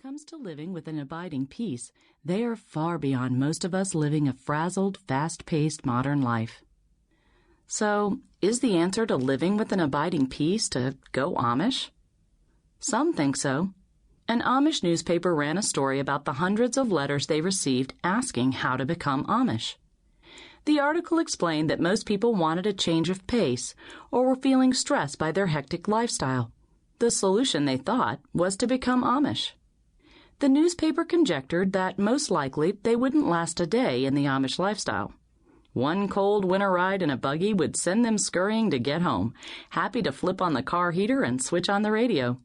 comes to living with an abiding peace, they are far beyond most of us living a frazzled, fast-paced modern life. So, is the answer to living with an abiding peace to go Amish? Some think so. An Amish newspaper ran a story about the hundreds of letters they received asking how to become Amish. The article explained that most people wanted a change of pace or were feeling stressed by their hectic lifestyle. The solution, they thought, was to become Amish. The newspaper conjectured that most likely they wouldn't last a day in the Amish lifestyle. One cold winter ride in a buggy would send them scurrying to get home, happy to flip on the car heater and switch on the radio.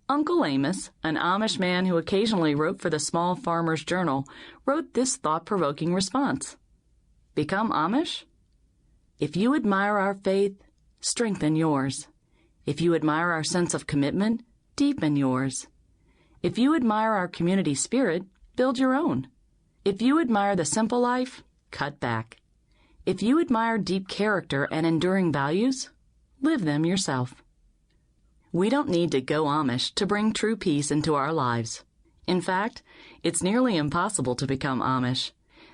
Uncle Amos, an Amish man who occasionally wrote for the Small Farmer's Journal, wrote this thought-provoking response. Become Amish? If you admire our faith, strengthen yours. If you admire our sense of commitment, deepen yours. If you admire our community spirit, build your own. If you admire the simple life, cut back. If you admire deep character and enduring values, live them yourself. We don't need to go Amish to bring true peace into our lives. In fact, it's nearly impossible to become Amish.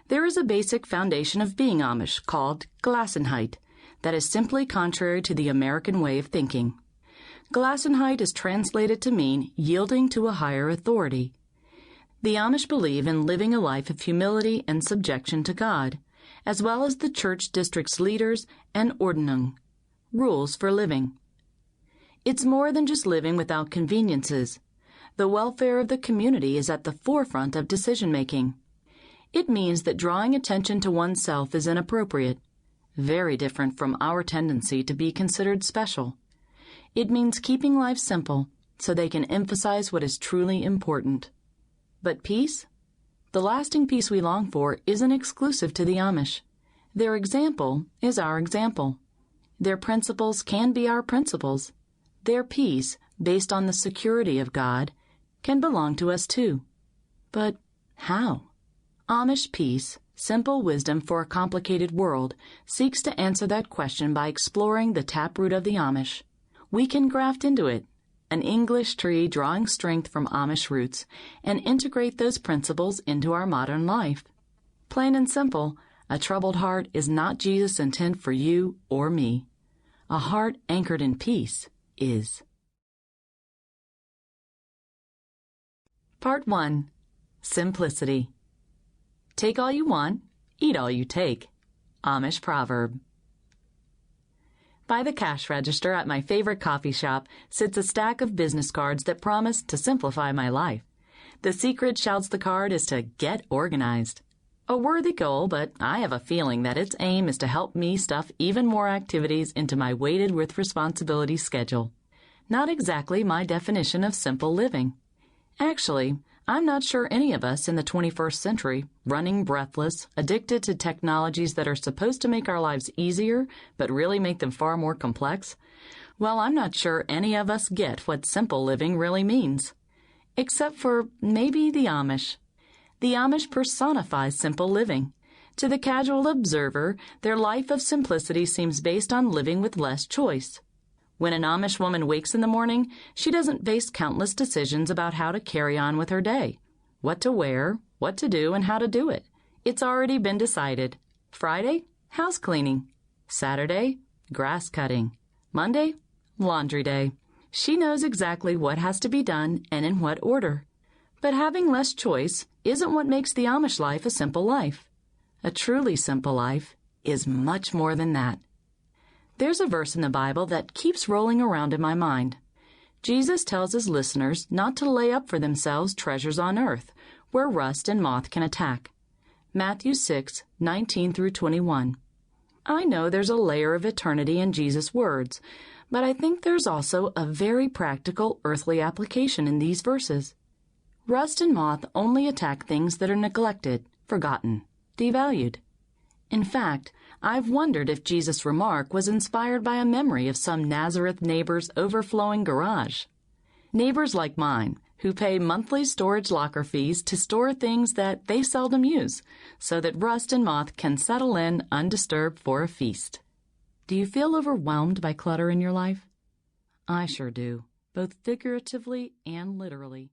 There is a basic foundation of being Amish called Gelassenheit that is simply contrary to the American way of thinking. Gelassenheit is translated to mean yielding to a higher authority. The Amish believe in living a life of humility and subjection to God, as well as the church district's leaders and Ordnung, rules for living. It's more than just living without conveniences. The welfare of the community is at the forefront of decision-making. It means that drawing attention to oneself is inappropriate, very different from our tendency to be considered special. It means keeping life simple so they can emphasize what is truly important. But peace? The lasting peace we long for isn't exclusive to the Amish. Their example is our example. Their principles can be our principles. Their peace, based on the security of God, can belong to us too. But how? Amish Peace, Simple Wisdom for a Complicated World, seeks to answer that question by exploring the taproot of the Amish. We can graft into it, an English tree drawing strength from Amish roots, and integrate those principles into our modern life. Plain and simple, a troubled heart is not Jesus' intent for you or me. A heart anchored in peace is. Part 1. Simplicity. Take all you want, eat all you take. Amish proverb. By the cash register at my favorite coffee shop sits a stack of business cards that promise to simplify my life. The secret, shouts the card, is to get organized. A worthy goal, but I have a feeling that its aim is to help me stuff even more activities into my weighted with responsibility schedule. Not exactly my definition of simple living. Actually, I'm not sure any of us in the 21st century, running breathless, addicted to technologies that are supposed to make our lives easier but really make them far more complex, well, I'm not sure any of us get what simple living really means. Except for maybe the Amish. The Amish personifies simple living. To the casual observer, their life of simplicity seems based on living with less choice. When an Amish woman wakes in the morning, she doesn't face countless decisions about how to carry on with her day, what to wear, what to do, and how to do it. It's already been decided. Friday, house cleaning. Saturday, grass cutting. Monday, laundry day. She knows exactly what has to be done and in what order. But having less choice isn't what makes the Amish life a simple life. A truly simple life is much more than that. There's a verse in the Bible that keeps rolling around in my mind. Jesus tells his listeners not to lay up for themselves treasures on earth, where rust and moth can attack. Matthew 6:19 through 21. I know there's a layer of eternity in Jesus' words, but I think there's also a very practical earthly application in these verses. Rust and moth only attack things that are neglected, forgotten, devalued. In fact, I've wondered if Jesus' remark was inspired by a memory of some Nazareth neighbor's overflowing garage. Neighbors like mine, who pay monthly storage locker fees to store things that they seldom use, so that rust and moth can settle in undisturbed for a feast. Do you feel overwhelmed by clutter in your life? I sure do, both figuratively and literally.